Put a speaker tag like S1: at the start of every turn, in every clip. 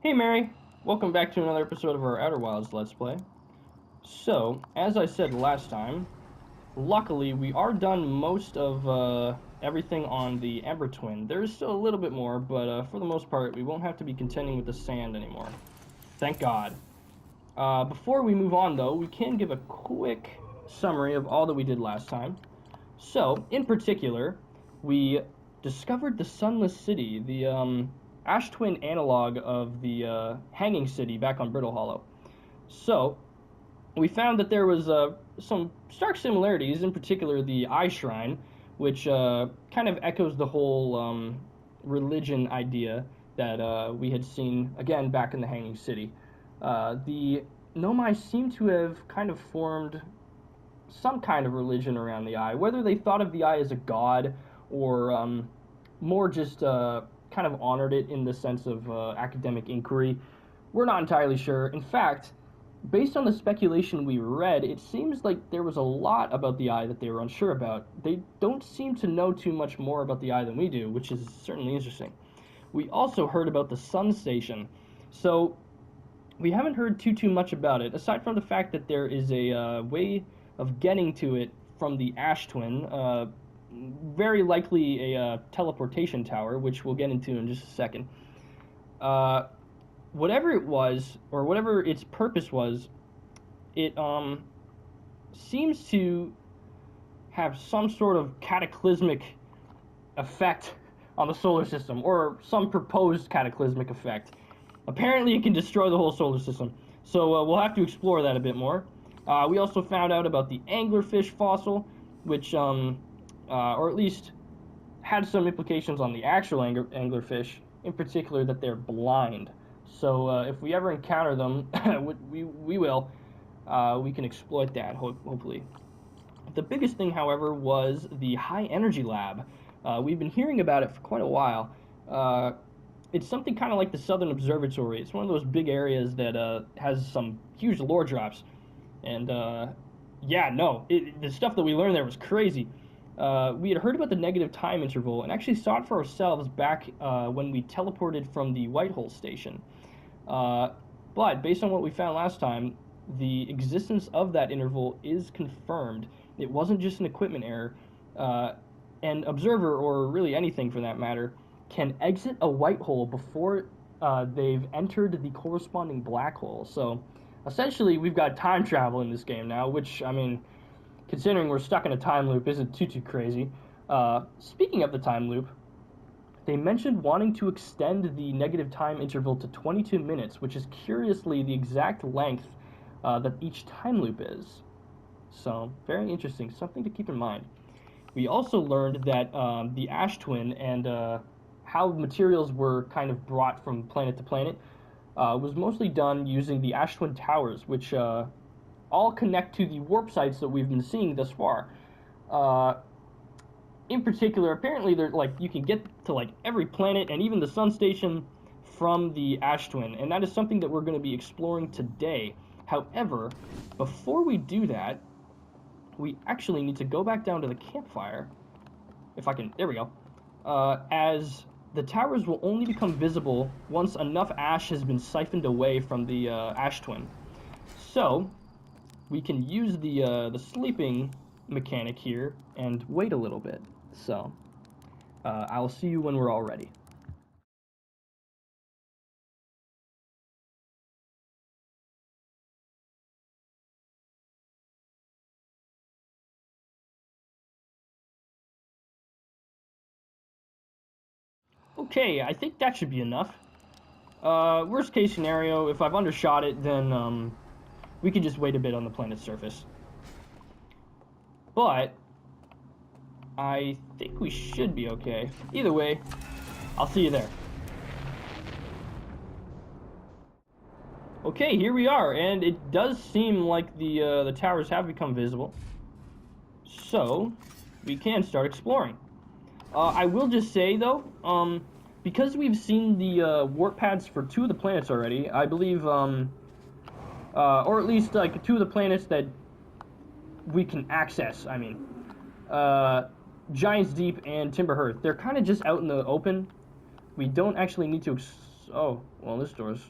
S1: Hey Mary, welcome back to another episode of our Outer Wilds Let's Play. So, as I said last time, luckily we are done most of everything on the Ember Twin. There's still a little bit more, but for the most part we won't have to be contending with the sand anymore. Thank God. Before we move on though, we can give a quick summary of all that we did last time. So, in particular, we discovered the Sunless City, the Ash Twin analog of the Hanging City back on Brittle Hollow. So, we found that there was some stark similarities, in particular the Eye Shrine, which kind of echoes the whole religion idea that we had seen, again, back in the Hanging City. The Nomai seem to have kind of formed some kind of religion around the eye. Whether they thought of the eye as a god or more just kind of honored it in the sense of academic inquiry, we're not entirely sure. In fact, based on the speculation we read, it seems like there was a lot about the eye that they were unsure about. They don't seem to know too much more about the eye than we do, which is certainly interesting. We also heard about the Sun Station. So we haven't heard too much about it, aside from the fact that there is a way of getting to it from the Ash Twin, very likely a teleportation tower, which we'll get into in just a second. Uh, Whatever it was, or whatever its purpose was, it seems to have some sort of cataclysmic effect on the solar system, or some proposed cataclysmic effect. Apparently, it can destroy the whole solar system, so we'll have to explore that a bit more. We also found out about the anglerfish fossil, which, or at least had some implications on the actual anglerfish, in particular that they're blind. So if we ever encounter them, we will, we can exploit that, hopefully. The biggest thing, however, was the high energy lab. We've been hearing about it for quite a while. It's something kind of like the Southern Observatory. It's one of those big areas that has some huge lore drops. And yeah, no, the stuff that we learned there was crazy. We had heard about the negative time interval and actually saw it for ourselves back when we teleported from the Whitehole station. But based on what we found last time, the existence of that interval is confirmed. It wasn't just an equipment error. An observer, or really anything for that matter, can exit a white hole before they've entered the corresponding black hole. So essentially, we've got time travel in this game now, which, I mean, considering we're stuck in a time loop, isn't too crazy. Speaking of the time loop, they mentioned wanting to extend the negative time interval to 22 minutes, which is curiously the exact length that each time loop is. So, very interesting, something to keep in mind. We also learned that the Ash Twin and how materials were kind of brought from planet to planet was mostly done using the Ash Twin Towers, which all connect to the warp sites that we've been seeing thus far. In particular, apparently, they're like you can get to like every planet and even the Sun Station from the Ash Twin, and that is something that we're going to be exploring today. However, before we do that, we actually need to go back down to the campfire. If I can, there we go. As the towers will only become visible once enough ash has been siphoned away from the Ash Twin. So we can use the sleeping mechanic here and wait a little bit. So I'll see you when we're all ready. Okay, I think that should be enough. Worst case scenario, if I've undershot it, then we can just wait a bit on the planet's surface. But I think we should be okay. Either way, I'll see you there. Okay, here we are, and it does seem like the towers have become visible. So we can start exploring. I will just say though, because we've seen the warp pads for two of the planets already, I believe, or at least like two of the planets that we can access. I mean, Giants Deep and Timber Hearth. They're kind of just out in the open. We don't actually need to Oh, well, this door's...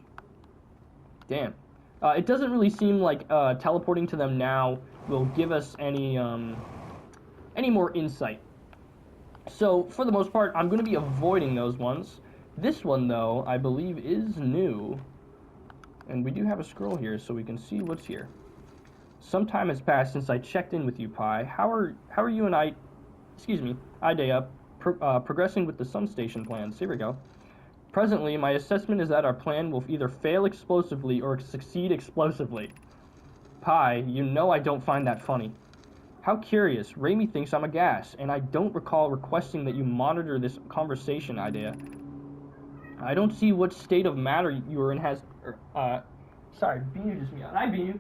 S1: Damn. It doesn't really seem like teleporting to them now will give us any more insight. So, for the most part, I'm going to be avoiding those ones. This one, though, I believe is new. And we do have a scroll here, so we can see what's here. Some time has passed since I checked in with you, Pi. How are you and Idea, progressing with the Sun Station plans? Here we go. Presently, my assessment is that our plan will either fail explosively or succeed explosively. Pi, you know I don't find that funny. How curious. Raimi thinks I'm a gas, and I don't recall requesting that you monitor this conversation, Idea. I don't see what state of matter you are in has... sorry, Binu just me out. Hi, Binu.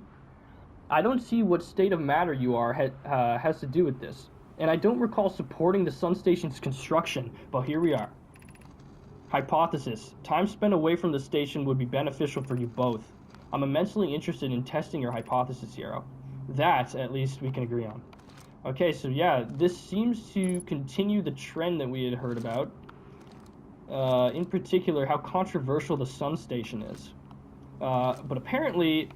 S1: I don't see what state of matter you are has to do with this. And I don't recall supporting the Sun Station's construction, but here we are. Hypothesis. Time spent away from the station would be beneficial for you both. I'm immensely interested in testing your hypothesis, Hero. That, at least, we can agree on. Okay, so yeah, this seems to continue the trend that we had heard about. In particular, how controversial the Sun Station is. But apparently,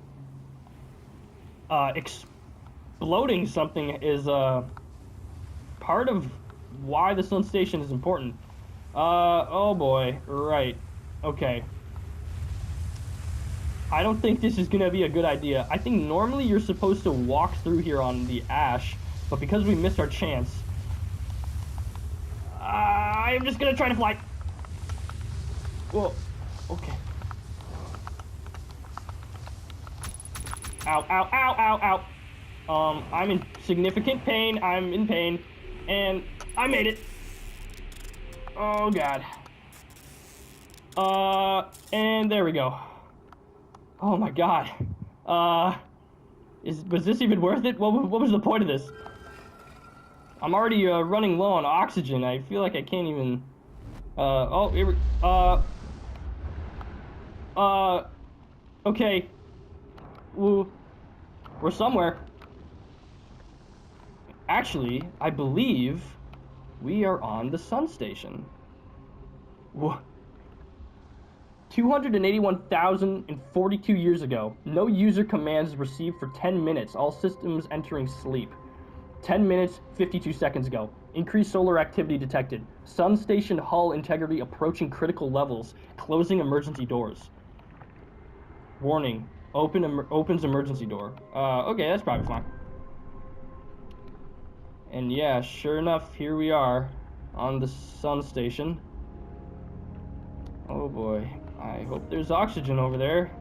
S1: exploding something is part of why the Sun Station is important. Oh boy, right. Okay. I don't think this is gonna be a good idea. I think normally you're supposed to walk through here on the ash, but because we missed our chance, I'm just gonna try to fly. Whoa, okay. Ow, ow, ow, ow, ow. I'm in significant pain. I'm in pain. And I made it. Oh, God. And there we go. Oh, my God. Was this even worth it? What was the point of this? I'm already, running low on oxygen. I feel like I can't even... oh, here we... okay. We're somewhere. Actually, I believe we are on the Sun Station. 281,042 years ago. No user commands received for 10 minutes. All systems entering sleep. 10 minutes, 52 seconds ago. Increased solar activity detected. Sun Station hull integrity approaching critical levels. Closing emergency doors. Warning. Opens emergency door. Okay, that's probably fine. And yeah, sure enough, here we are on the Sun Station. Oh boy, I hope there's oxygen over there.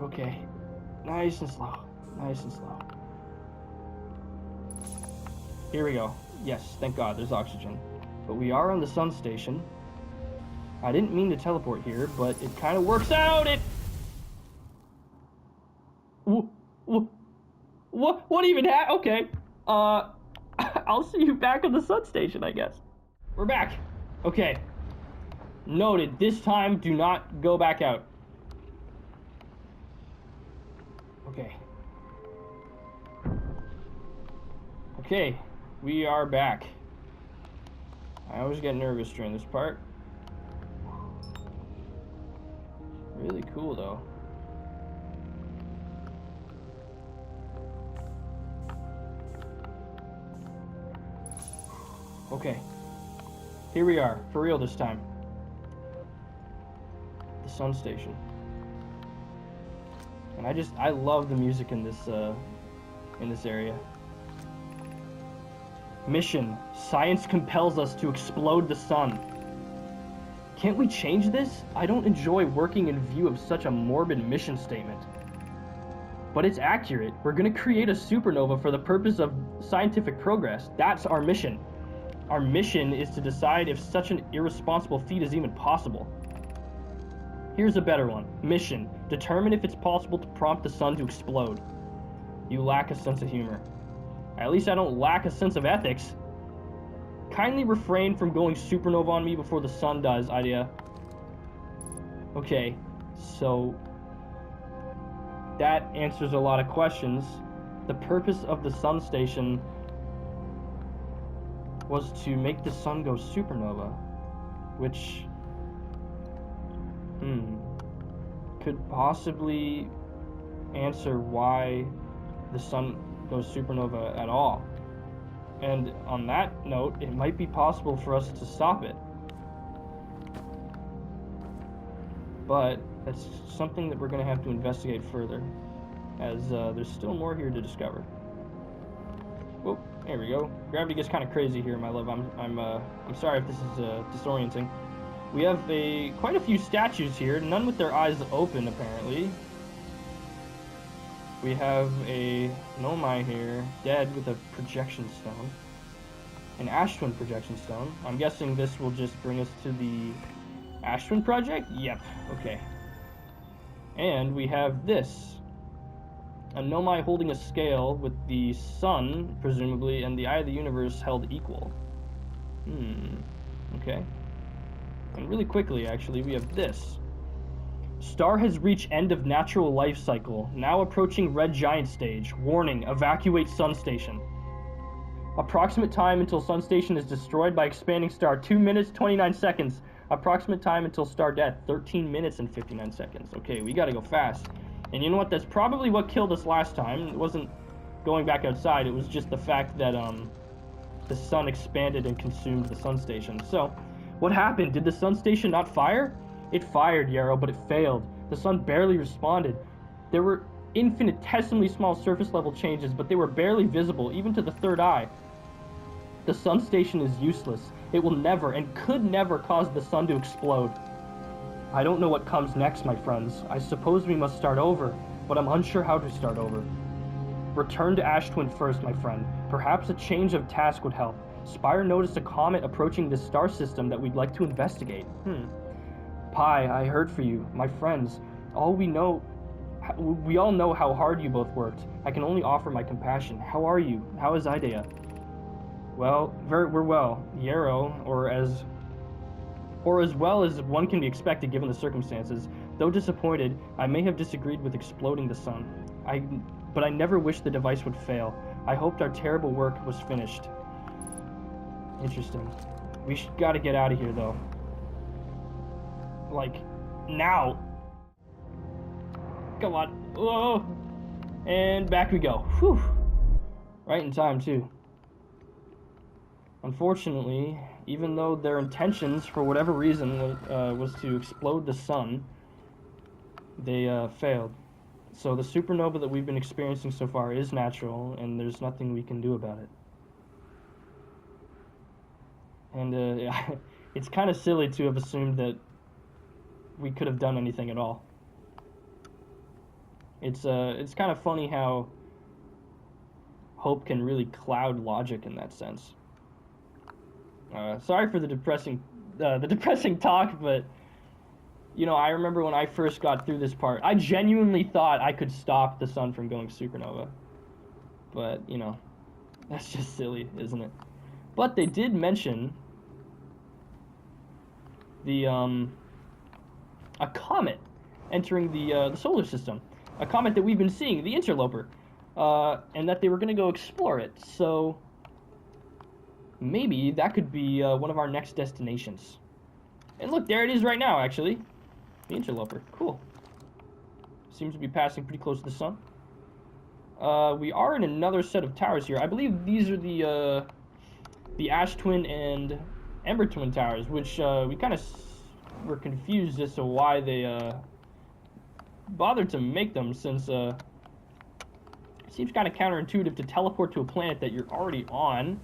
S1: Okay, nice and slow, nice and slow. Here we go. Yes, thank God, there's oxygen. But we are on the Sun Station. I didn't mean to teleport here, but it kind of works out. What even happened? Okay. I'll see you back on the Sun Station, I guess. We're back. Okay. Noted. This time, do not go back out. Okay. Okay. We are back. I always get nervous during this part. Really cool, though. Okay. Here we are, for real this time. The Sun Station. And I love the music in this area. Mission. Science compels us to explode the sun. Can't we change this? I don't enjoy working in view of such a morbid mission statement. But it's accurate. We're gonna create a supernova for the purpose of scientific progress. That's our mission. Our mission is to decide if such an irresponsible feat is even possible. Here's a better one. Mission. Determine if it's possible to prompt the sun to explode. You lack a sense of humor. At least I don't lack a sense of ethics. Kindly refrain from going supernova on me before the sun does, Idea. Okay, so... that answers a lot of questions. The purpose of the Sun Station... was to make the sun go supernova, which could possibly answer why the sun goes supernova at all. And on that note, it might be possible for us to stop it. But that's something that we're going to have to investigate further, as there's still more here to discover. Oh, there we go. Gravity gets kind of crazy here, my love. I'm sorry if this is disorienting. We have quite a few statues here, none with their eyes open apparently. We have a Nomai here, dead with a projection stone. An Ash Twin projection stone. I'm guessing this will just bring us to the Ash Twin project? Yep, okay. And we have this. A Nomai holding a scale with the sun, presumably, and the eye of the universe held equal. Okay. And really quickly, actually, we have this. Star has reached end of natural life cycle, now approaching red giant stage. Warning, evacuate sun station. Approximate time until sun station is destroyed by expanding star, 2 minutes, 29 seconds. Approximate time until star death, 13 minutes and 59 seconds. Okay, we gotta go fast. And you know what, that's probably what killed us last time. It wasn't going back outside, it was just the fact that the sun expanded and consumed the sun station. So, what happened? Did the sun station not fire? It fired, Yarrow, but it failed. The sun barely responded. There were infinitesimally small surface level changes, but they were barely visible, even to the third eye. The sun station is useless. It will never and could never cause the sun to explode. I don't know what comes next, my friends. I suppose we must start over, but I'm unsure how to start over. Return to Ash Twin first, my friend. Perhaps a change of task would help. Spire noticed a comet approaching this star system that we'd like to investigate. Pi, I heard for you. My friends, we all know how hard you both worked. I can only offer my compassion. How are you? How is Idea? Well, we're well. Yarrow, or as well as one can be expected given the circumstances. Though disappointed, I may have disagreed with exploding the sun. But I never wished the device would fail. I hoped our terrible work was finished. Interesting. We gotta get out of here, though. Like, now. Come on. Whoa. And back we go. Whew. Right in time, too. Unfortunately, even though their intentions, for whatever reason, was to explode the sun, they failed. So the supernova that we've been experiencing so far is natural, and there's nothing we can do about it. And it's kind of silly to have assumed that we could have done anything at all. It's kind of funny how hope can really cloud logic in that sense. Sorry for the depressing talk, but you know, I remember when I first got through this part, I genuinely thought I could stop the sun from going supernova. But, you know, that's just silly, isn't it? But they did mention the a comet entering the solar system, a comet that we've been seeing, the interloper, and that they were going to go explore it. So maybe that could be one of our next destinations. And look, there it is right now, actually. The interloper. Cool. Seems to be passing pretty close to the sun. We are in another set of towers here. I believe these are the Ash Twin and Ember Twin towers, which we kind of were confused as to why they bothered to make them, since it seems kind of counterintuitive to teleport to a planet that you're already on.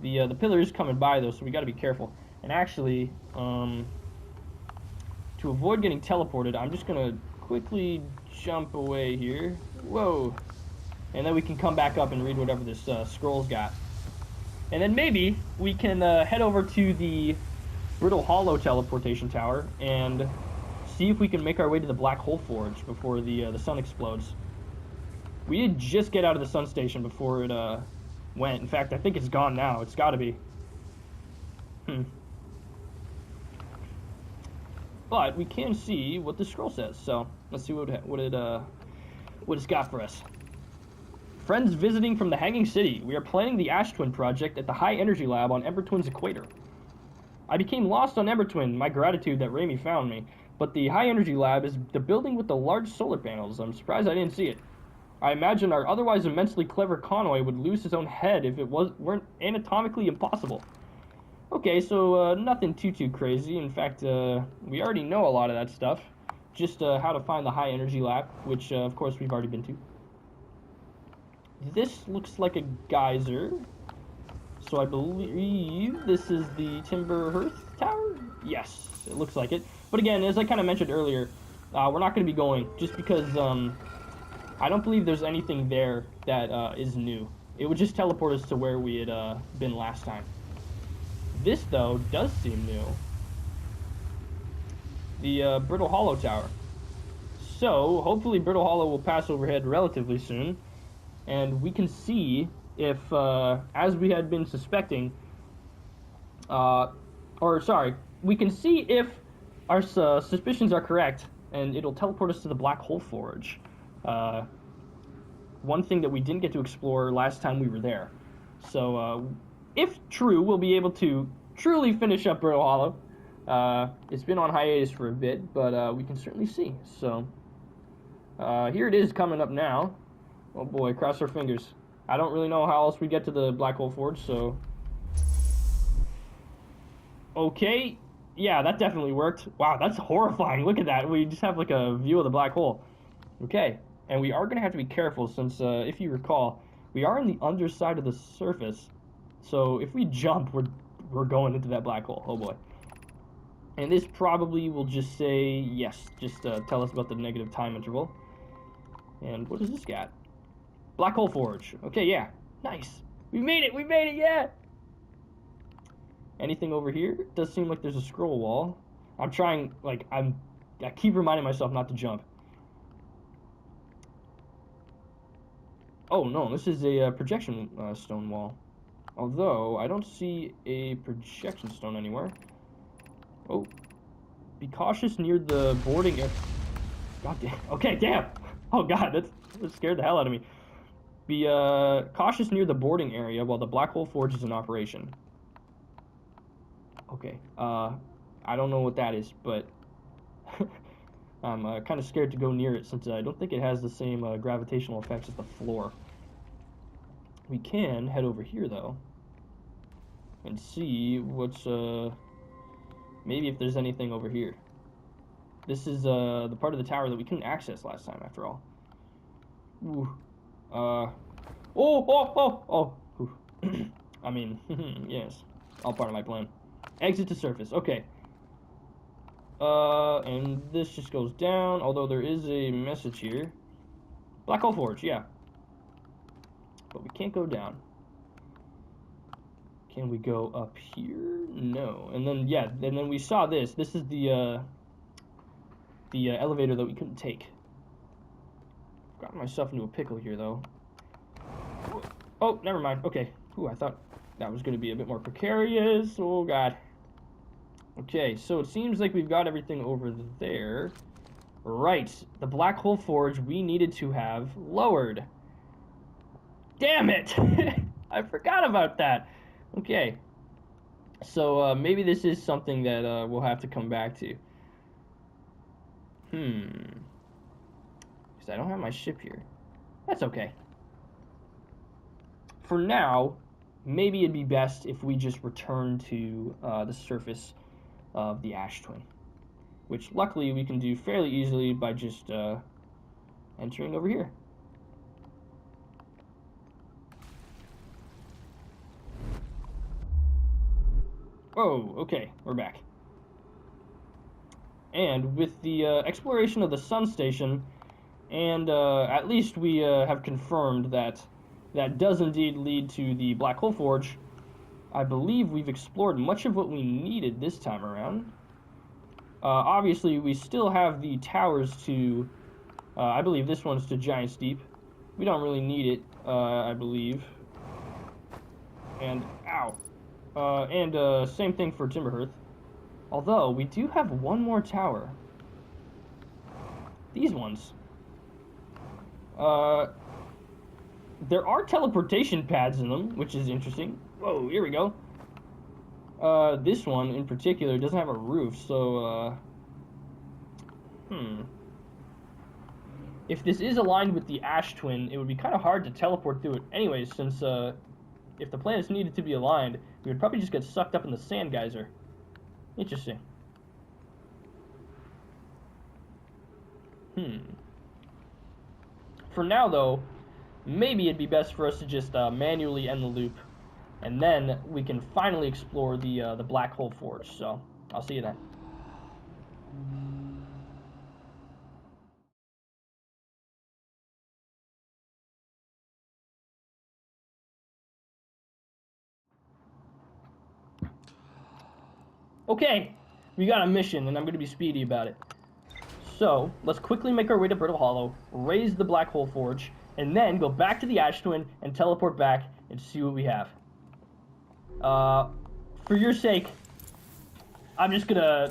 S1: The pillar is coming by, though, so we got to be careful. And actually, to avoid getting teleported, I'm just going to quickly jump away here. Whoa. And then we can come back up and read whatever this scroll's got. And then maybe we can head over to the Brittle Hollow teleportation tower and see if we can make our way to the Black Hole Forge before the sun explodes. We did just get out of the sun station before it went. In fact, I think it's gone now. It's got to be. But we can see what the scroll says. So let's see what it's got for us. Friends visiting from the Hanging City. We are planning the Ash Twin project at the High Energy Lab on Ember Twin's equator. I became lost on Ember Twin, my gratitude that Raimi found me. But the High Energy Lab is the building with the large solar panels. I'm surprised I didn't see it. I imagine our otherwise immensely clever Conway would lose his own head if it weren't anatomically impossible. Okay, so nothing too crazy. In fact, we already know a lot of that stuff. Just how to find the High Energy Lab, which of course we've already been to. This looks like a geyser. So I believe this is the Timber Hearth Tower? Yes, it looks like it. But again, as I kind of mentioned earlier, we're not going to be going just because I don't believe there's anything there that is new. It would just teleport us to where we had been last time. This, though, does seem new. The Brittle Hollow Tower. So, hopefully Brittle Hollow will pass overhead relatively soon. And we can see if, as we had been suspecting, we can see if our suspicions are correct, and it'll teleport us to the Black Hole Forge. One thing that we didn't get to explore last time we were there. So, if true, we'll be able to truly finish up Brittle Hollow. It's been on hiatus for a bit, but we can certainly see. So, here it is coming up now. Oh boy, cross our fingers. I don't really know how else we get to the Black Hole Forge, so... Okay, yeah, that definitely worked. Wow, that's horrifying. Look at that. We just have like a view of the black hole. Okay, and we are going to have to be careful since, if you recall, we are on the underside of the surface. So if we jump, we're going into that black hole. Oh boy. And this probably will just say yes. Just tell us about the negative time interval. And what does this got? Black Hole Forge. Okay, yeah. Nice. We made it, yeah! Anything over here? It does seem like there's a scroll wall. I'm trying, like, I keep reminding myself not to jump. Oh, no, this is a projection stone wall. Although, I don't see a projection stone anywhere. Oh. Be cautious near the boarding area. God damn. Okay, damn! Oh god, that scared the hell out of me. Be cautious near the boarding area while the Black Hole Forge is in operation. Okay, I don't know what that is, but I'm kind of scared to go near it since I don't think it has the same gravitational effects as the floor. We can head over here, though, and see what's, maybe if there's anything over here. This is the part of the tower that we couldn't access last time, after all. Ooh. Oh. I mean, yes. All part of my plan. Exit to surface. Okay. And this just goes down, although there is a message here. Black Hole Forge, yeah. But we can't go down. Can we go up here? No. And then, yeah, and then we saw this. This is the elevator that we couldn't take. Got myself into a pickle here, though. Oh, never mind. Okay. Ooh, I thought that was going to be a bit more precarious. Oh, God. Okay, so it seems like we've got everything over there. Right. The Black Hole Forge we needed to have lowered. Damn it! I forgot about that. Okay. So, maybe this is something that we'll have to come back to. Because I don't have my ship here. That's okay. For now, maybe it'd be best if we just return to the surface of the Ash Twin. Which, luckily, we can do fairly easily by just entering over here. Oh, okay, we're back. And with the exploration of the Sun Station, and at least we have confirmed that that does indeed lead to the Black Hole Forge, I believe we've explored much of what we needed this time around. Obviously, we still have the towers to, I believe this one's to Giant's Deep. We don't really need it, I believe. And, ow. And same thing for Timberhearth. Although, we do have one more tower. These ones. There are teleportation pads in them, which is interesting. Whoa, here we go. This one in particular doesn't have a roof, so, if this is aligned with the ash twin, it would be kind of hard to teleport through it anyways, since, if the planets needed to be aligned, we would probably just get sucked up in the sand geyser. Interesting. For now, though, maybe it'd be best for us to just manually end the loop, and then we can finally explore the black hole forge. So I'll see you then. Okay, we got a mission, and I'm going to be speedy about it. So let's quickly make our way to Brittle Hollow, raise the black hole forge, and then go back to the ash twin and teleport back and see what we have. For your sake, I'm just gonna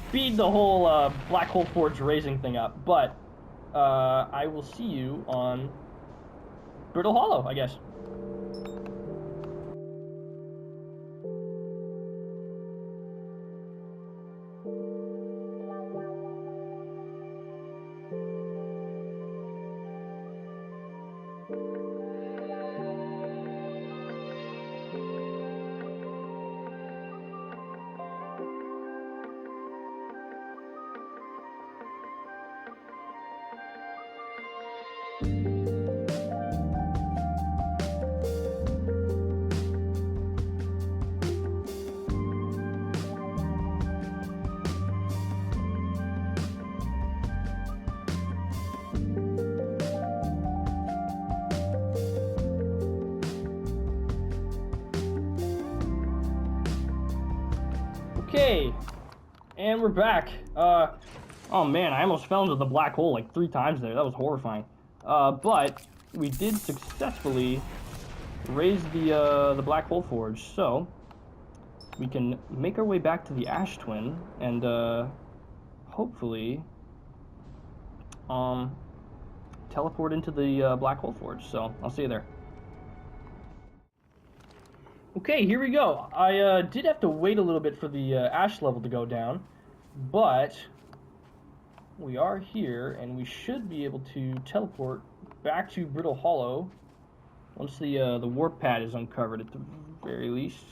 S1: speed the whole black hole forge raising thing up, but I will see you on Brittle Hollow, I guess. Okay, and we're back. Oh man, I almost fell into the black hole like 3 times there. That was horrifying. But we did successfully raise the black hole forge, so we can make our way back to the ash twin and hopefully teleport into the black hole forge. So I'll see you there. Okay, here we go. I did have to wait a little bit for the ash level to go down, but we are here, and we should be able to teleport back to Brittle Hollow once the warp pad is uncovered at the very least.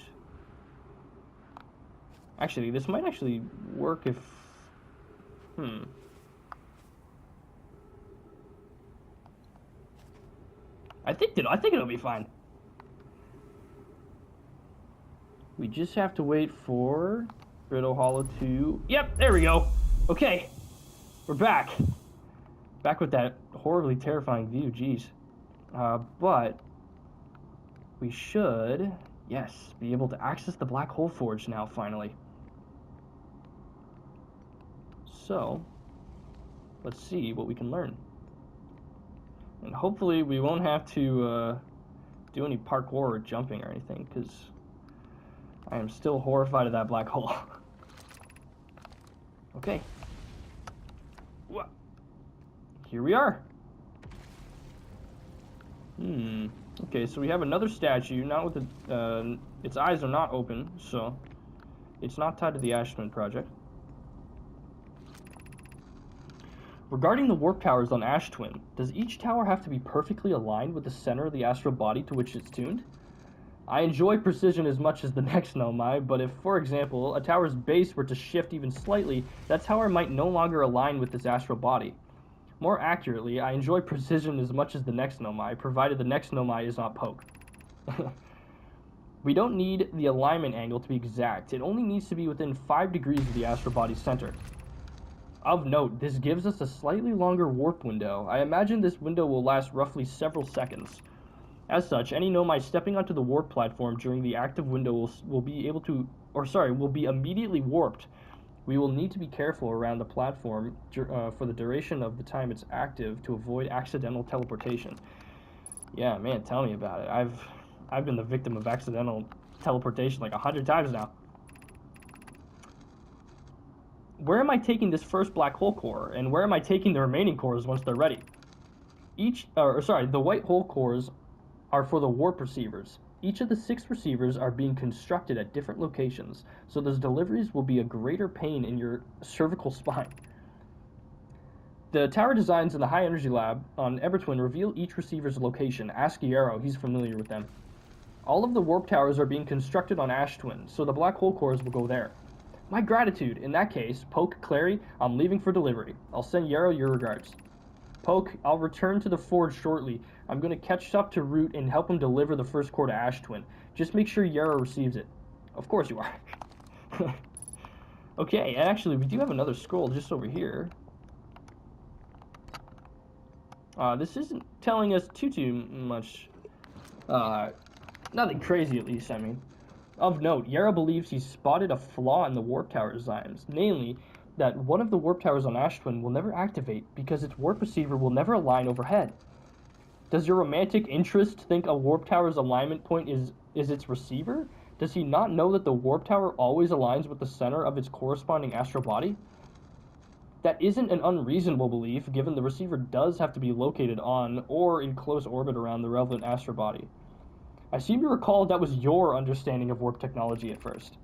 S1: Actually, this might actually work if... I think it'll be fine. We just have to wait for Brittle Hollow to... Yep, there we go. Okay, we're back. Back with that horribly terrifying view, jeez. But we should, yes, be able to access the black hole forge now, finally. So, let's see what we can learn. And hopefully we won't have to do any parkour or jumping or anything, because I am still horrified of that black hole. Okay. Here we are. Okay, so we have another statue, not with the, its eyes are not open, so it's not tied to the Ashman project. Regarding the warp towers on Ash Twin, does each tower have to be perfectly aligned with the center of the astral body to which it's tuned? I enjoy precision as much as the next Nomai, but if, for example, a tower's base were to shift even slightly, that tower might no longer align with this astral body. More accurately, I enjoy precision as much as the next Nomai, provided the next Nomai is not Poke. We don't need the alignment angle to be exact, it only needs to be within 5 degrees of the astral body's center. Of note, this gives us a slightly longer warp window. I imagine this window will last roughly several seconds. As such, any Nomai stepping onto the warp platform during the active window will be immediately warped. We will need to be careful around the platform for the duration of the time it's active to avoid accidental teleportation. Yeah, man, tell me about it. I've been the victim of accidental teleportation like 100 times now. Where am I taking this first black hole core, and where am I taking the remaining cores once they're ready? The white hole cores are for the warp receivers. Each of the 6 receivers are being constructed at different locations, so those deliveries will be a greater pain in your cervical spine. The tower designs in the high energy lab on Ebertwin reveal each receiver's location. Ask Yarrow, he's familiar with them. All of the warp towers are being constructed on Ash Twin, so the black hole cores will go there. My gratitude. In that case, Poke, Clary, I'm leaving for delivery. I'll send Yarrow your regards. Poke, I'll return to the forge shortly. I'm going to catch up to Root and help him deliver the first core to Ash Twin. Just make sure Yarrow receives it. Of course you are. Okay, and actually we do have another scroll just over here. This isn't telling us too much. Nothing crazy, at least, I mean. Of note, Yarrow believes he's spotted a flaw in the warp tower designs, namely that one of the warp towers on Ash Twin will never activate because its warp receiver will never align overhead. Does your romantic interest think a warp tower's alignment point is its receiver? Does he not know that the warp tower always aligns with the center of its corresponding astral body? That isn't an unreasonable belief, given the receiver does have to be located on or in close orbit around the relevant astral body. I seem to recall that was your understanding of warp technology at first.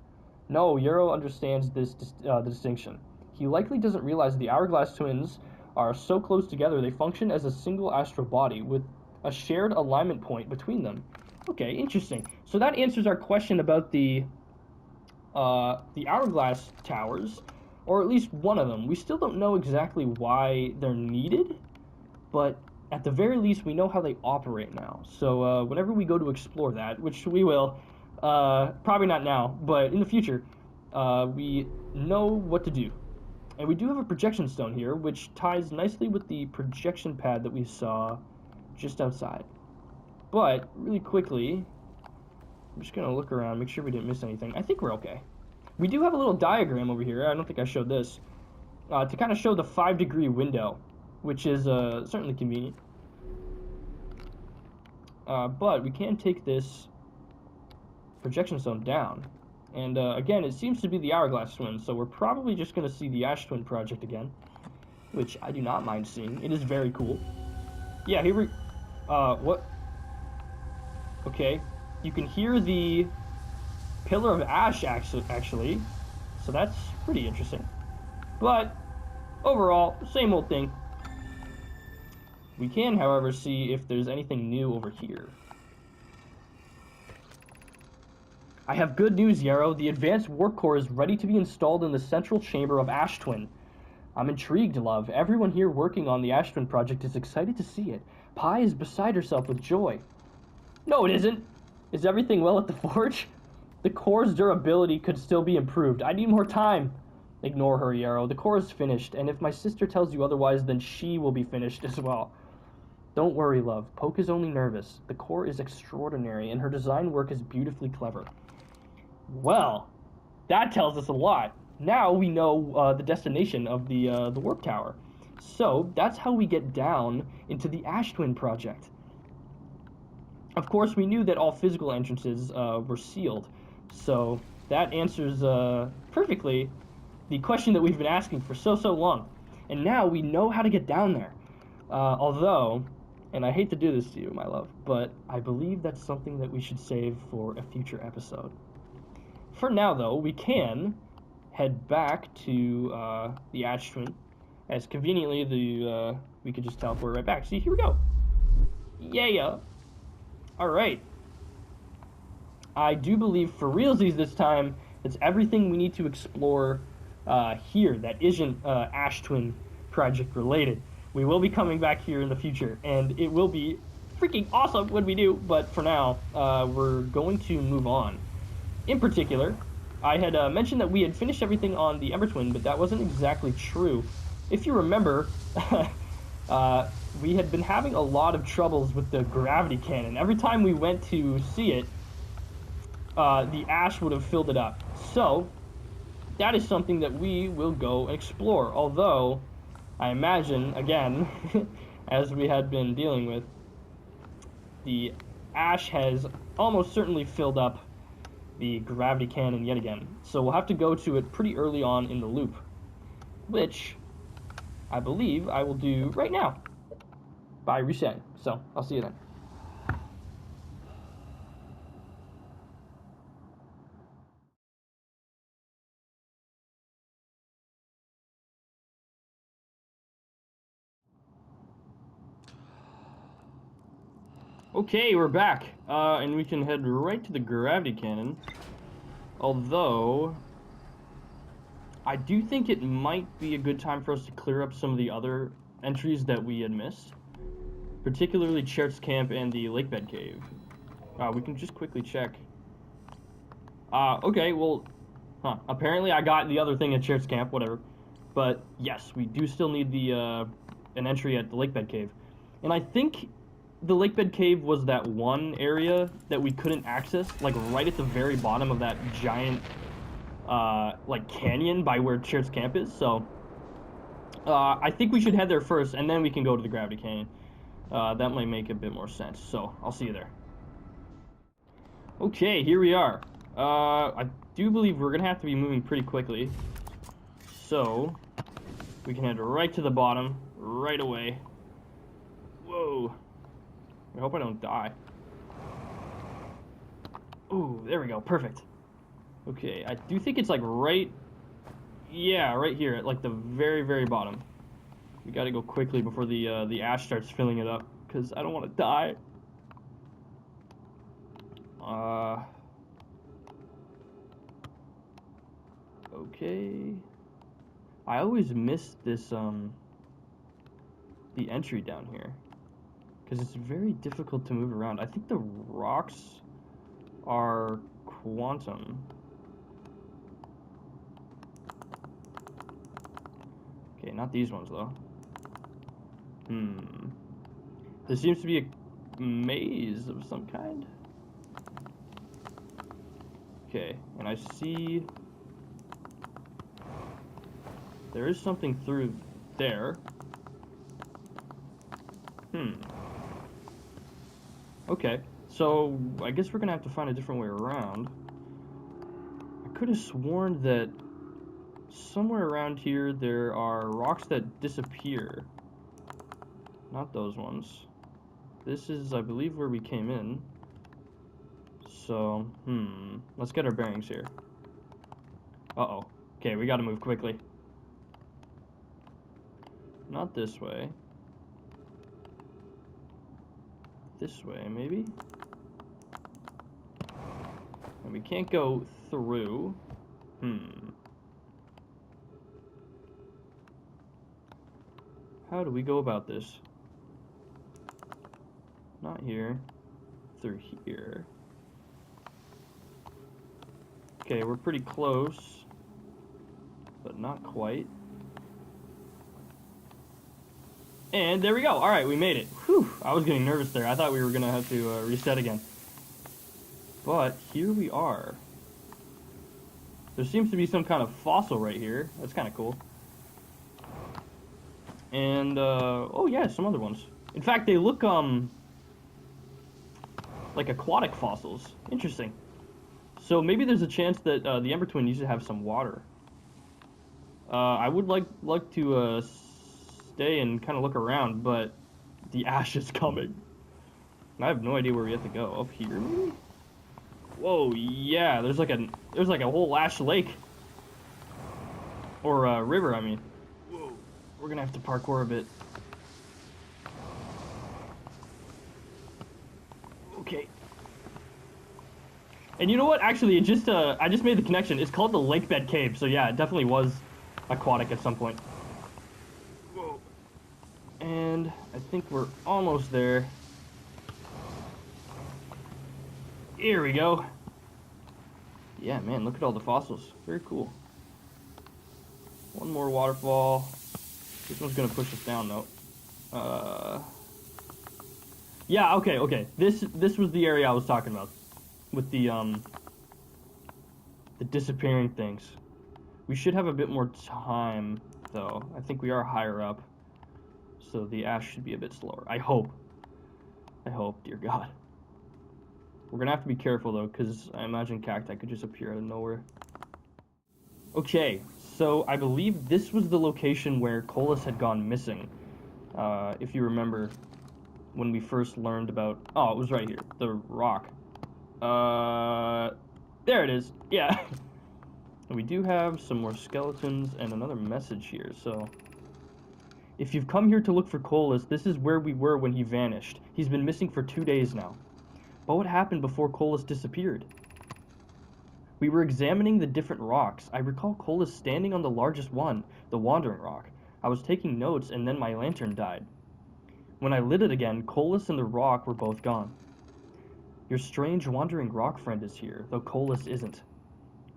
S1: No, Yarrow understands the distinction. He likely doesn't realize the Hourglass twins are so close together they function as a single astral body with a shared alignment point between them. Okay, interesting. So that answers our question about the Hourglass towers, or at least one of them. We still don't know exactly why they're needed, but at the very least we know how they operate now. So whenever we go to explore that, which we will, probably not now, but in the future, we know what to do. And we do have a projection stone here, which ties nicely with the projection pad that we saw just outside. But, really quickly, I'm just going to look around, make sure we didn't miss anything. I think we're okay. We do have a little diagram over here, I don't think I showed this, to kind of show the 5-degree window, which is certainly convenient. But we can take this projection stone down. And again, it seems to be the Hourglass Twin, so we're probably just going to see the Ash Twin project again, which I do not mind seeing. It is very cool. Yeah, here we... what? Okay, you can hear the Pillar of Ash, actually, so that's pretty interesting. But, overall, same old thing. We can, however, see if there's anything new over here. I have good news, Yarrow. The advanced warp core is ready to be installed in the central chamber of Ash Twin. I'm intrigued, love. Everyone here working on the Ash Twin project is excited to see it. Pi is beside herself with joy. No, it isn't. Is everything well at the forge? The core's durability could still be improved. I need more time. Ignore her, Yarrow. The core is finished, and if my sister tells you otherwise, then she will be finished as well. Don't worry, love. Poke is only nervous. The core is extraordinary, and her design work is beautifully clever. Well, that tells us a lot. Now we know the destination of the warp tower. So that's how we get down into the Ash Twin project. Of course, we knew that all physical entrances were sealed. So that answers perfectly the question that we've been asking for so long. And now we know how to get down there. Although, and I hate to do this to you, my love, but I believe that's something that we should save for a future episode. For now, though, we can head back to the Ash Twin, as conveniently we could just teleport right back. See, here we go. Yeah. All right. I do believe for realsies this time, it's everything we need to explore here that isn't Ash Twin project related. We will be coming back here in the future, and it will be freaking awesome when we do. But for now, we're going to move on. In particular, I had mentioned that we had finished everything on the Ember Twin, but that wasn't exactly true. If you remember, we had been having a lot of troubles with the gravity cannon. Every time we went to see it, the ash would have filled it up. So, that is something that we will go and explore. Although, I imagine, again, as we had been dealing with, the ash has almost certainly filled up the gravity cannon yet again. So we'll have to go to it pretty early on in the loop, which I believe I will do right now. by resetting. So, I'll see you then. Okay, we're back, and we can head right to the gravity cannon. Although, I do think it might be a good time for us to clear up some of the other entries that we had missed. Particularly Chert's Camp and the Lakebed Cave. We can just quickly check. Okay, well, apparently I got the other thing at Chert's Camp, whatever. But, yes, we do still need the, an entry at the Lakebed Cave. And I think the Lakebed Cave was that one area that we couldn't access, like right at the very bottom of that giant, like canyon by where Chert's Camp is. So, I think we should head there first, and then we can go to the Gravity Canyon. That might make a bit more sense. So, I'll see you there. Okay, here we are. I do believe we're gonna have to be moving pretty quickly. So, we can head right to the bottom, right away. Whoa. I hope I don't die. Ooh, there we go. Perfect. Okay, I do think it's like right... Yeah, right here at like the very, very bottom. We gotta go quickly before the ash starts filling it up, because I don't want to die. Okay. I always miss this, the entry down here. Because it's very difficult to move around. I think the rocks are quantum. Okay, not these ones, though. There seems to be a maze of some kind. Okay, and I see... There is something through there. Okay, so I guess we're gonna have to find a different way around. I could have sworn that somewhere around here there are rocks that disappear. Not those ones. This is, I believe, where we came in. So, let's get our bearings here. Uh-oh. Okay, we gotta move quickly. Not this way. This way, maybe? And we can't go through. How do we go about this? Not here. Through here. Okay, we're pretty close. But not quite. And there we go. Alright, we made it. Whew, I was getting nervous there. I thought we were going to have to reset again. But here we are. There seems to be some kind of fossil right here. That's kind of cool. And, oh yeah, some other ones. In fact, they look, like aquatic fossils. Interesting. So maybe there's a chance that the Ember Twin used to have some water. I would like to stay and kind of look around, but the ash is coming. And I have no idea where we have to go. Up here, maybe? Whoa, yeah, there's like a whole ash lake. Or river, I mean. Whoa, we're gonna have to parkour a bit. Okay. And you know what? Actually, it just I just made the connection. It's called the Lakebed Cave, so yeah, it definitely was aquatic at some point. Whoa. And I think we're almost there. Here we go. Yeah, man, look at all the fossils. Very cool. One more waterfall. This one's gonna push us down, though. Yeah, okay. This was the area I was talking about. With the disappearing things. We should have a bit more time, though. I think we are higher up. So the ash should be a bit slower. I hope. Dear God. We're gonna have to be careful, though, because I imagine cacti could just appear out of nowhere. Okay, so I believe this was the location where Colas had gone missing. If you remember when we first learned about... Oh, it was right here. The rock. There it is. Yeah. And we do have some more skeletons and another message here, so... If you've come here to look for Colas, this is where we were when he vanished. He's been missing for 2 days now. But what happened before Colas disappeared? We were examining the different rocks. I recall Colas standing on the largest one, the Wandering Rock. I was taking notes and then my lantern died. When I lit it again, Colas and the rock were both gone. Your strange Wandering Rock friend is here, though Colas isn't.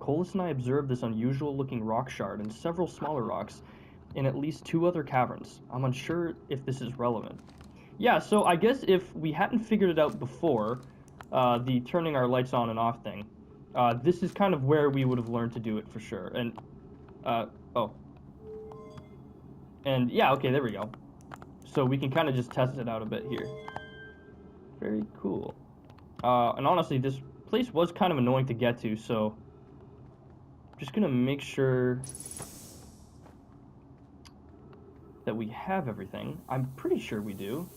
S1: Colas and I observed this unusual-looking rock shard and several smaller rocks in at least 2 other caverns. I'm unsure if this is relevant. Yeah, so I guess if we hadn't figured it out before, the turning our lights on and off thing, this is kind of where we would have learned to do it for sure. And, oh. And, yeah, okay, there we go. So we can kind of just test it out a bit here. Very cool. And honestly, this place was kind of annoying to get to, so... Just gonna make sure that we have everything. I'm pretty sure we do.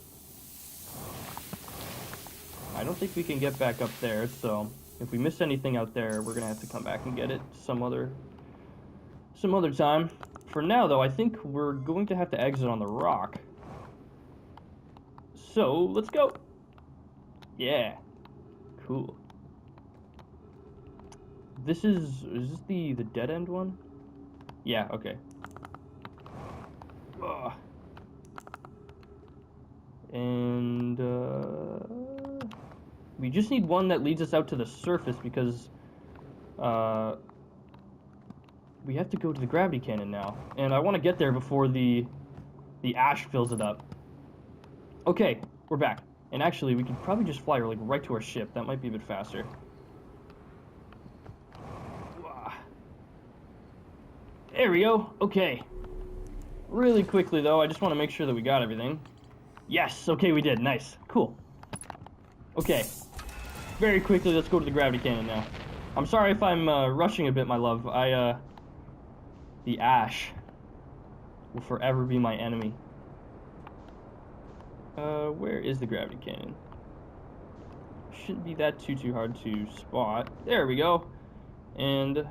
S1: I don't think we can get back up there, so if we miss anything out there, we're gonna have to come back and get it some other time. For now, though, I think we're going to have to exit on the rock. So, let's go. Yeah. Cool. Is this the dead end one? Yeah, okay. Ugh. And, we just need one that leads us out to the surface because, we have to go to the gravity cannon now. And I want to get there before the ash fills it up. Okay, we're back. And actually, we could probably just fly like right to our ship. That might be a bit faster. There we go. Okay. Really quickly, though, I just want to make sure that we got everything. Yes. Okay, we did. Nice. Cool. Okay. Very quickly, let's go to the gravity cannon now. I'm sorry if I'm rushing a bit, my love. The ash will forever be my enemy. Where is the gravity cannon? Shouldn't be that too hard to spot. There we go. And...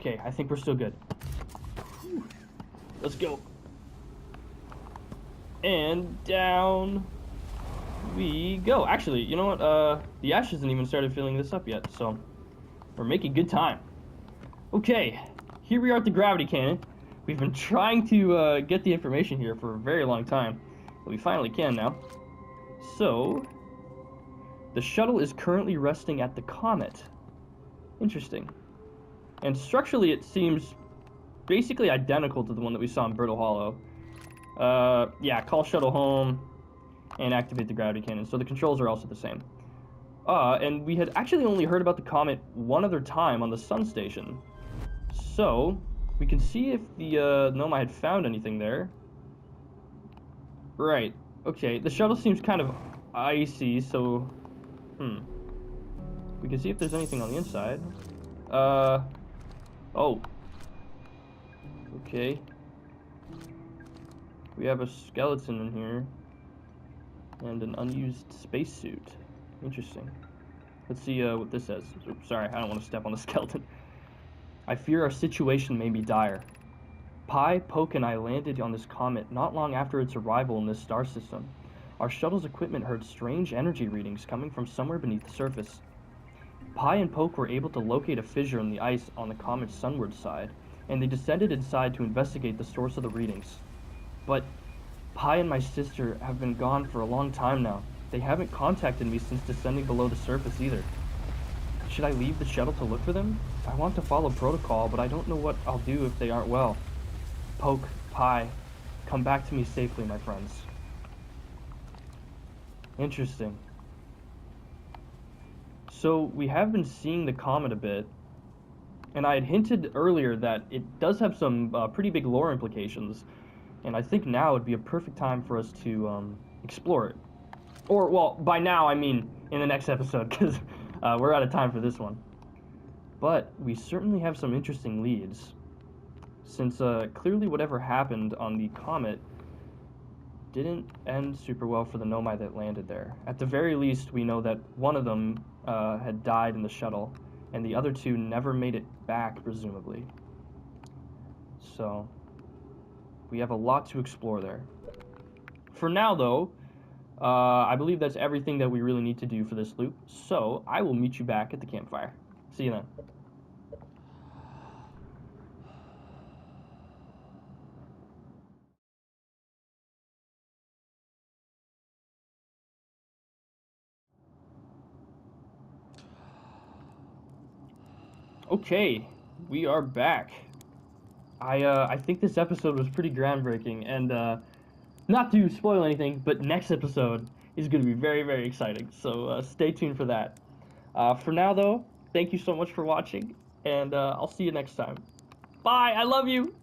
S1: Okay, I think we're still good. Whew. Let's go. And down we go. Actually, you know what? The ash hasn't even started filling this up yet, so we're making good time. Okay, here we are at the gravity cannon. We've been trying to get the information here for a very long time, but we finally can now. So, the shuttle is currently resting at the comet. Interesting. And structurally, it seems basically identical to the one that we saw in Brittle Hollow. Yeah, call shuttle home and activate the gravity cannon. So the controls are also the same. And we had actually only heard about the comet one other time on the sun station. So we can see if the Noma had found anything there. Right. Okay. The shuttle seems kind of icy, so we can see if there's anything on the inside. Oh. Okay. We have a skeleton in here. And an unused spacesuit. Interesting. Let's see what this says. Oops, sorry, I don't want to step on the skeleton. I fear our situation may be dire. Pi, Poke, and I landed on this comet not long after its arrival in this star system. Our shuttle's equipment heard strange energy readings coming from somewhere beneath the surface. Pi and Poke were able to locate a fissure in the ice on the comet's sunward side, and they descended inside to investigate the source of the readings. But Pi and my sister have been gone for a long time now. They haven't contacted me since descending below the surface either. Should I leave the shuttle to look for them? I want to follow protocol, but I don't know what I'll do if they aren't well. Poke, Pi, come back to me safely, my friends. Interesting. So we have been seeing the comet a bit, and I had hinted earlier that it does have some pretty big lore implications, and I think now would be a perfect time for us to explore it. Or, well, by now I mean in the next episode, because we're out of time for this one. But we certainly have some interesting leads, since clearly whatever happened on the comet didn't end super well for the Nomai that landed there. At the very least, we know that one of them had died in the shuttle, and the other two never made it back, presumably. So, we have a lot to explore there. For now, though, I believe that's everything that we really need to do for this loop, so I will meet you back at the campfire. See you then. Okay, we are back. I think this episode was pretty groundbreaking, and not to spoil anything, but next episode is going to be very, very exciting. So stay tuned for that. For now, though, thank you so much for watching, and I'll see you next time. Bye. I love you.